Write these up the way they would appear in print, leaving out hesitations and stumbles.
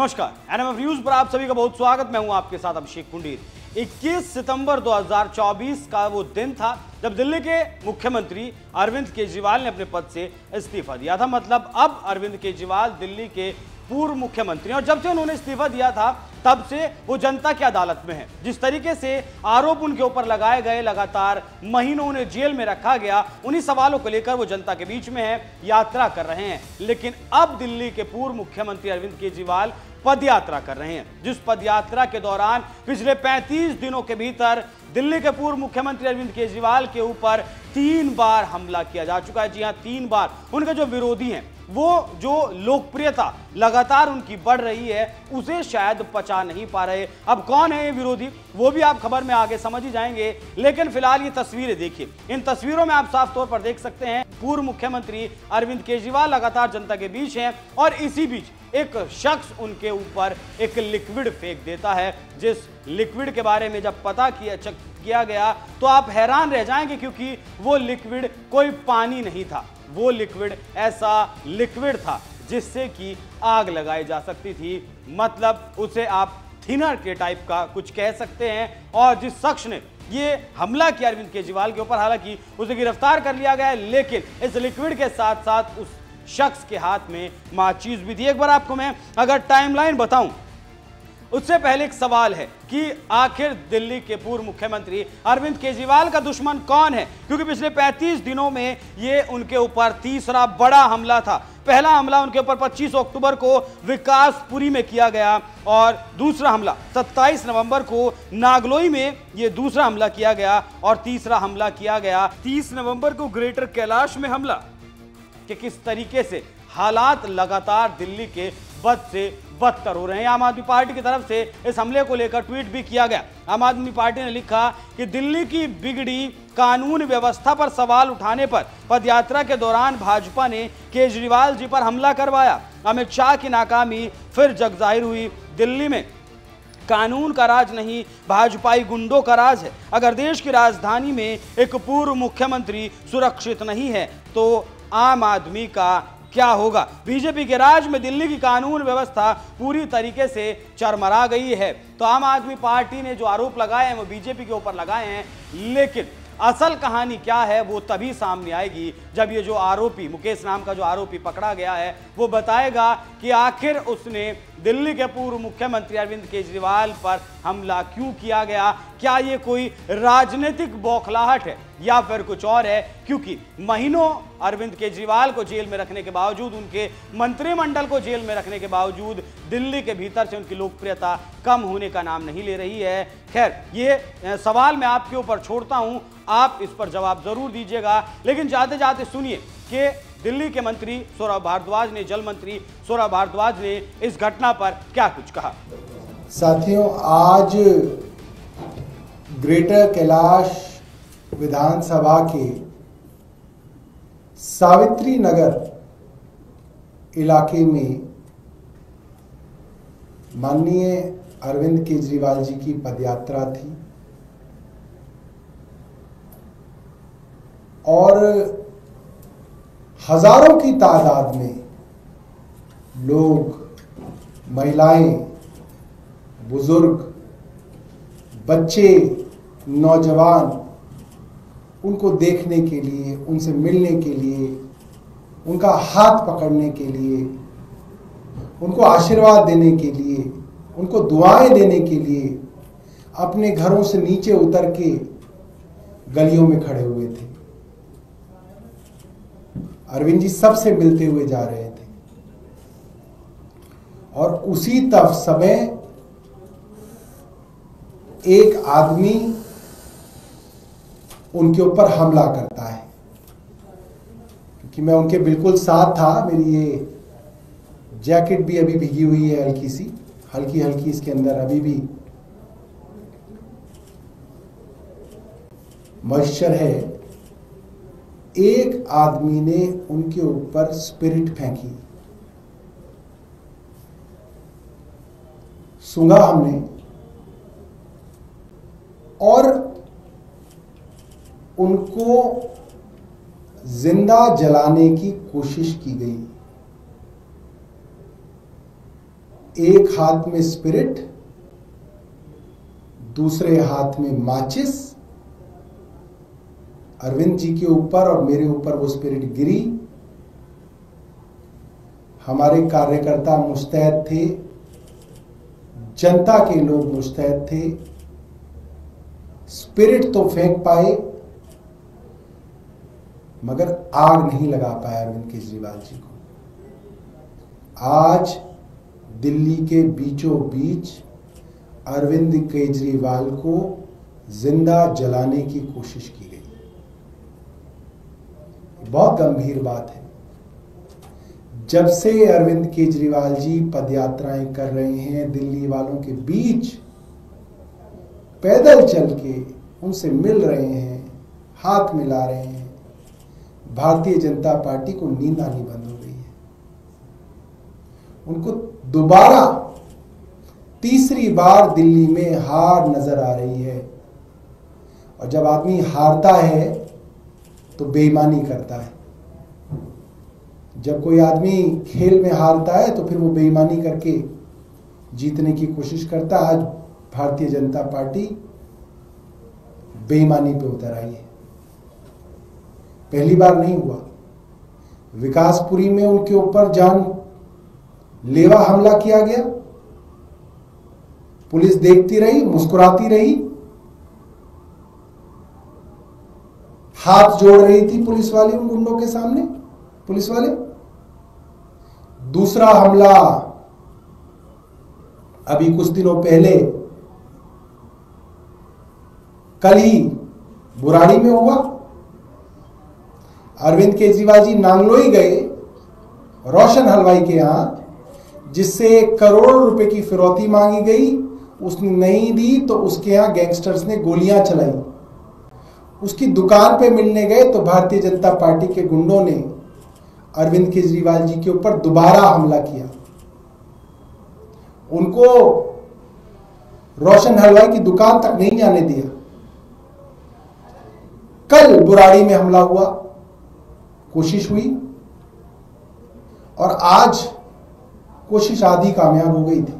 नमस्कार, NMF news पर आप सभी का बहुत स्वागत। मैं हूं आपके साथ अभिषेक कुंडीर। 21 सितंबर 2024 का वो दिन था जब दिल्ली के मुख्यमंत्री अरविंद केजरीवाल ने अपने पद से इस्तीफा दिया था। मतलब अब अरविंद केजरीवाल दिल्ली के पूर्व मुख्यमंत्री, और जब से उन्होंने इस्तीफा दिया था तब से वो जनता की अदालत में है। जिस तरीके से आरोप उनके ऊपर लगाए गए, लगातार महीनों उन्हें जेल में रखा गया, उन्हीं सवालों को लेकर वो जनता के बीच में है, यात्रा कर रहे हैं। लेकिन अब दिल्ली के पूर्व मुख्यमंत्री अरविंद केजरीवाल पदयात्रा कर रहे हैं, जिस पदयात्रा के दौरान पिछले 35 दिनों के भीतर दिल्ली के पूर्व मुख्यमंत्री अरविंद केजरीवाल के ऊपर 3 बार हमला किया जा चुका है। जी हां, 3 बार। उनके जो विरोधी हैं, वो जो लोकप्रियता लगातार उनकी बढ़ रही है, उसे शायद पचा नहीं पा रहे। अब कौन है ये विरोधी, वो भी आप खबर में आगे समझ ही जाएंगे। लेकिन फिलहाल ये तस्वीरें देखिए। इन तस्वीरों में आप साफ तौर पर देख सकते हैं पूर्व मुख्यमंत्री अरविंद केजरीवाल लगातार जनता के बीच हैं, और इसी बीच एक शख्स उनके ऊपर एक लिक्विड फेंक देता है। जिस लिक्विड के बारे में जब पता किया गया तो आप हैरान रह जाएंगे, क्योंकि वो लिक्विड कोई पानी नहीं था। वो लिक्विड ऐसा लिक्विड था जिससे कि आग लगाई जा सकती थी। मतलब उसे आप थिनर के टाइप का कुछ कह सकते हैं। और जिस शख्स ने ये हमला किया अरविंद केजरीवाल के ऊपर, हालांकि उसे गिरफ्तार कर लिया गया है, लेकिन इस लिक्विड के साथ साथ उस शख्स के हाथ में माचिस भी थी। एक बार आपको मैं अगर टाइमलाइन बताऊं, उससे पहले एक सवाल है कि आखिर दिल्ली के पूर्व मुख्यमंत्री अरविंद केजरीवाल का दुश्मन कौन है, क्योंकि पिछले 35 दिनों में ये उनके ऊपर तीसरा बड़ा हमला था। पहला हमला उनके ऊपर 25 अक्टूबर को विकासपुरी में किया गया, और दूसरा हमला 27 नवंबर को नागलोई में ये दूसरा हमला किया गया, और तीसरा हमला किया गया 30 नवंबर को ग्रेटर कैलाश में हमला। कि किस तरीके से हालात लगातार दिल्ली के बद से बदतर हो रहे हैं। आम आदमी पार्टी की तरफ से इस हमले को लेकर ट्वीट भी किया गया। आम आदमी पार्टी ने लिखा कि दिल्ली की बिगड़ी कानून व्यवस्था पर सवाल उठाने पर पदयात्रा के दौरान भाजपा ने केजरीवाल जी पर हमला करवाया। अमित शाह की नाकामी फिर जगजाहिर हुई। दिल्ली में कानून का राज नहीं, भाजपाई गुंडों का राज है। अगर देश की राजधानी में एक पूर्व मुख्यमंत्री सुरक्षित नहीं है तो आम आदमी का क्या होगा। बीजेपी के राज में दिल्ली की कानून व्यवस्था पूरी तरीके से चरमरा गई है। तो आम आदमी पार्टी ने जो आरोप लगाए हैं वो बीजेपी के ऊपर लगाए हैं, लेकिन असल कहानी क्या है वो तभी सामने आएगी जब ये जो आरोपी, मुकेश नाम का जो आरोपी पकड़ा गया है, वो बताएगा कि आखिर उसने दिल्ली के पूर्व मुख्यमंत्री अरविंद केजरीवाल पर हमला क्यों किया गया। क्या ये कोई राजनीतिक बौखलाहट है या फिर कुछ और है, क्योंकि महीनों अरविंद केजरीवाल को जेल में रखने के बावजूद, उनके मंत्रिमंडल को जेल में रखने के बावजूद दिल्ली के भीतर से उनकी लोकप्रियता कम होने का नाम नहीं ले रही है। खैर, ये सवाल मैं आपके ऊपर छोड़ता हूं, आप इस पर जवाब जरूर दीजिएगा। लेकिन जाते जाते सुनिए कि दिल्ली के मंत्री सौरभ भारद्वाज ने, जल मंत्री सौरभ भारद्वाज ने इस घटना पर क्या कुछ कहा। साथियों, आज ग्रेटर कैलाश विधानसभा के सावित्री नगर इलाके में माननीय अरविंद केजरीवाल जी की पदयात्रा थी, और हजारों की तादाद में लोग, महिलाएं, बुजुर्ग, बच्चे, नौजवान उनको देखने के लिए, उनसे मिलने के लिए, उनका हाथ पकड़ने के लिए, उनको आशीर्वाद देने के लिए, उनको दुआएं देने के लिए अपने घरों से नीचे उतर के गलियों में खड़े हुए थे। अरविंद जी सबसे मिलते हुए जा रहे थे, और उसी समय एक आदमी उनके ऊपर हमला करता है। क्योंकि मैं उनके बिल्कुल साथ था, मेरी ये जैकेट भी अभी भीगी हुई है, हल्की सी, हल्की हल्की इसके अंदर अभी भी मॉइस्चर है। एक आदमी ने उनके ऊपर स्पिरिट फेंकी, सूंघा हमने, और उनको जिंदा जलाने की कोशिश की गई। एक हाथ में स्पिरिट, दूसरे हाथ में माचिस। अरविंद जी के ऊपर और मेरे ऊपर वो स्पिरिट गिरी। हमारे कार्यकर्ता मुस्तैद थे, जनता के लोग मुस्तैद थे। स्पिरिट तो फेंक पाए मगर आग नहीं लगा पाया अरविंद केजरीवाल जी को। आज दिल्ली के बीचों बीच अरविंद केजरीवाल को जिंदा जलाने की कोशिश की गई। बहुत गंभीर बात है। जब से अरविंद केजरीवाल जी पदयात्राएं कर रहे हैं दिल्ली वालों के बीच, पैदल चल के उनसे मिल रहे हैं, हाथ मिला रहे हैं, भारतीय जनता पार्टी को नींद आनी बंद हो गई है। उनको दोबारा तीसरी बार दिल्ली में हार नजर आ रही है। और जब आदमी हारता है तो बेईमानी करता है। जब कोई आदमी खेल में हारता है तो फिर वो बेईमानी करके जीतने की कोशिश करता है। आज भारतीय जनता पार्टी बेईमानी पे उतर आई है। पहली बार नहीं हुआ। विकासपुरी में उनके ऊपर जानलेवा हमला किया गया। पुलिस देखती रही, मुस्कुराती रही, हाथ जोड़ रही थी पुलिस वाले उन गुंडों के सामने। पुलिस वाले दूसरा हमला अभी कुछ दिनों पहले कल ही बुराड़ी में हुआ। अरविंद केजरीवाल जी नांगलोई गए रोशन हलवाई के यहां, जिससे 1 करोड़ रुपए की फिरौती मांगी गई। उसने नहीं दी तो उसके यहां गैंगस्टर्स ने गोलियां चलाई। उसकी दुकान पे मिलने गए तो भारतीय जनता पार्टी के गुंडों ने अरविंद केजरीवाल जी के ऊपर दोबारा हमला किया। उनको रोशन हलवाई की दुकान तक नहीं जाने दिया। कल बुराड़ी में हमला हुआ, कोशिश हुई और आज कोशिश आधी कामयाब हो गई थी।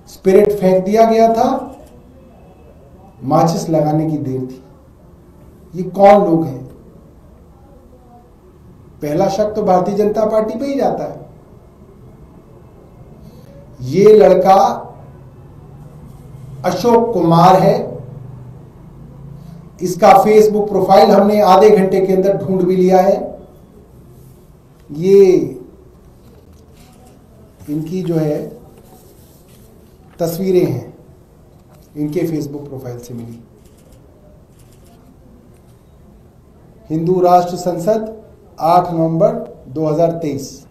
स्पिरिट फेंक दिया गया था, माचिस लगाने की देर थी। ये कौन लोग हैं? पहला शक तो भारतीय जनता पार्टी पे ही जाता है। ये लड़का अशोक कुमार है। इसका फेसबुक प्रोफाइल हमने आधे घंटे के अंदर ढूंढ भी लिया है। ये इनकी जो है तस्वीरें हैं, इनके फेसबुक प्रोफाइल से मिली। हिंदू राष्ट्र संसद 8 नवंबर 2023।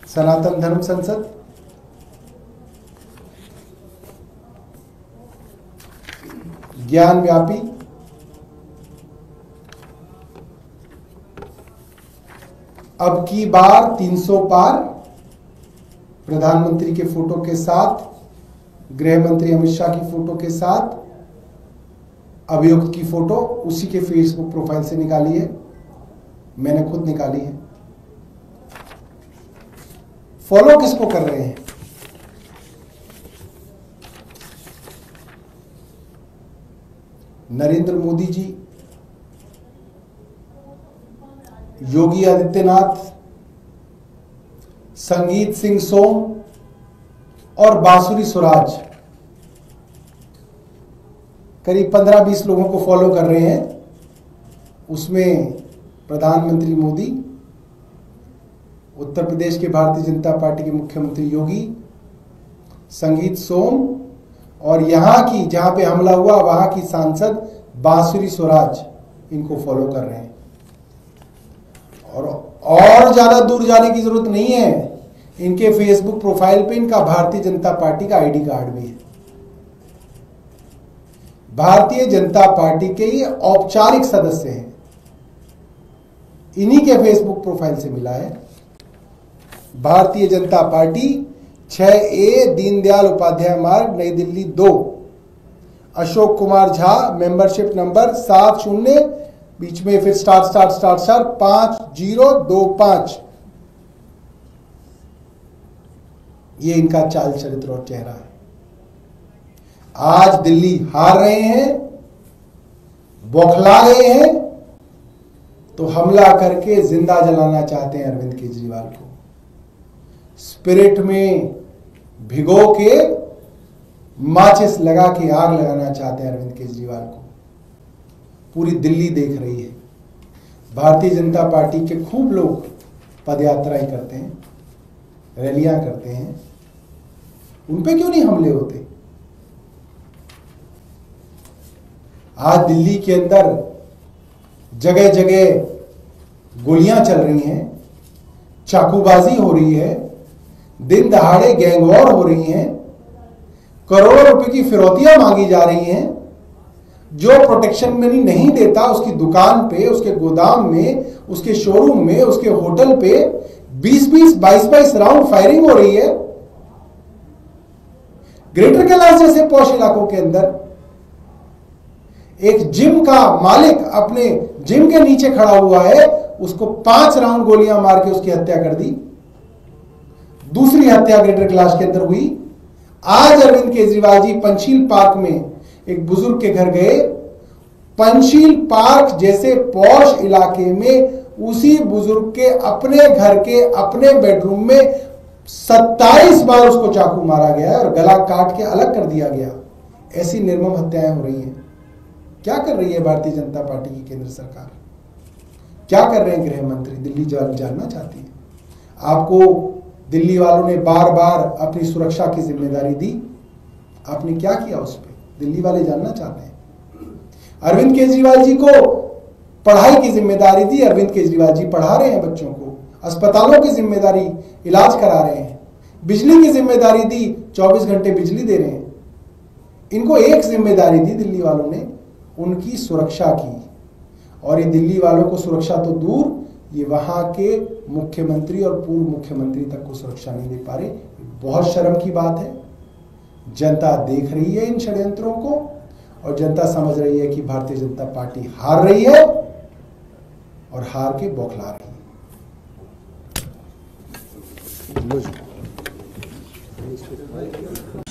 सनातन धर्म संसद ज्ञान व्यापी, अब की बार 300 पार, प्रधानमंत्री के फोटो के साथ, गृह मंत्री अमित शाह की फोटो के साथ, अभियुक्त की फोटो उसी के फेसबुक प्रोफाइल से निकाली है। मैंने खुद निकाली है। फॉलो किसको कर रहे हैं? नरेंद्र मोदी जी, योगी आदित्यनाथ, संगीत सिंह सोम और बांसुरी स्वराज। करीब 15-20 लोगों को फॉलो कर रहे हैं। उसमें प्रधानमंत्री मोदी, उत्तर प्रदेश के भारतीय जनता पार्टी के मुख्यमंत्री योगी, संगीत सोम और यहां की जहां पे हमला हुआ वहां की सांसद बांसुरी स्वराज, इनको फॉलो कर रहे हैं। और ज्यादा दूर जाने की जरूरत नहीं है। इनके फेसबुक प्रोफाइल पे इनका भारतीय जनता पार्टी का आईडी कार्ड भी है। भारतीय जनता पार्टी के ये औपचारिक सदस्य हैं। इन्हीं के फेसबुक प्रोफाइल से मिला है। भारतीय जनता पार्टी 6A दीनदयाल उपाध्याय मार्ग, नई दिल्ली 2, अशोक कुमार झा, मेंबरशिप नंबर बीच में फिर स्टार 5025, ये इनका चाल चरित्र और चेहरा है। आज दिल्ली हार रहे हैं, बौखला गए हैं, तो हमला करके जिंदा जलाना चाहते हैं अरविंद केजरीवाल को। स्पिरिट में भिगो के माचिस लगा के आग लगाना चाहते हैं अरविंद केजरीवाल को। पूरी दिल्ली देख रही है। भारतीय जनता पार्टी के खूब लोग पदयात्राएं करते हैं, रैलियां करते हैं, उन पे क्यों नहीं हमले होते? आज दिल्ली के अंदर जगह जगह गोलियां चल रही हैं, चाकूबाजी हो रही है, दिन दहाड़े गैंगवॉर हो रही हैं, करोड़ों रुपए की फिरौतियां मांगी जा रही हैं। जो प्रोटेक्शन मनी नहीं देता, उसकी दुकान पे, उसके गोदाम में, उसके शोरूम में, उसके होटल पे 20-20, 22-22 राउंड फायरिंग हो रही है। ग्रेटर कैलाश जैसे पॉश इलाकों के अंदर एक जिम का मालिक अपने जिम के नीचे खड़ा हुआ है, उसको 5 राउंड गोलियां मार के उसकी हत्या कर दी। दूसरी हत्या ग्रेटर कैलाश के अंदर हुई। आज अरविंद केजरीवाल जी पंचशील पार्क में एक बुजुर्ग के घर गए। पंचशील पार्क जैसे पॉश इलाके में उसी बुजुर्ग के अपने घर के अपने बेडरूम में 27 बार उसको चाकू मारा गया है और गला काट के अलग कर दिया गया। ऐसी निर्मम हत्याएं हो रही हैं। क्या कर रही है भारतीय जनता पार्टी की केंद्र सरकार? क्या कर रहे हैं गृह मंत्री? दिल्ली जानना चाहती है। आपको दिल्ली वालों ने बार बार अपनी सुरक्षा की जिम्मेदारी दी, आपने क्या किया उस पर? दिल्ली वाले जानना चाहते हैं। अरविंद केजरीवाल जी को पढ़ाई की जिम्मेदारी दी, अरविंद केजरीवाल जी पढ़ा रहे हैं बच्चों को। अस्पतालों की जिम्मेदारी, इलाज करा रहे हैं। बिजली की जिम्मेदारी दी, 24 घंटे बिजली दे रहे हैं। इनको एक जिम्मेदारी दी दिल्ली वालों ने, उनकी सुरक्षा की। और ये दिल्ली वालों को सुरक्षा तो दूर, ये वहां के मुख्यमंत्री और पूर्व मुख्यमंत्री तक को सुरक्षा नहीं दे पा रहे। बहुत शर्म की बात है। जनता देख रही है इन षड्यंत्रों को और जनता समझ रही है कि भारतीय जनता पार्टी हार रही है और हार के बौखला रही है।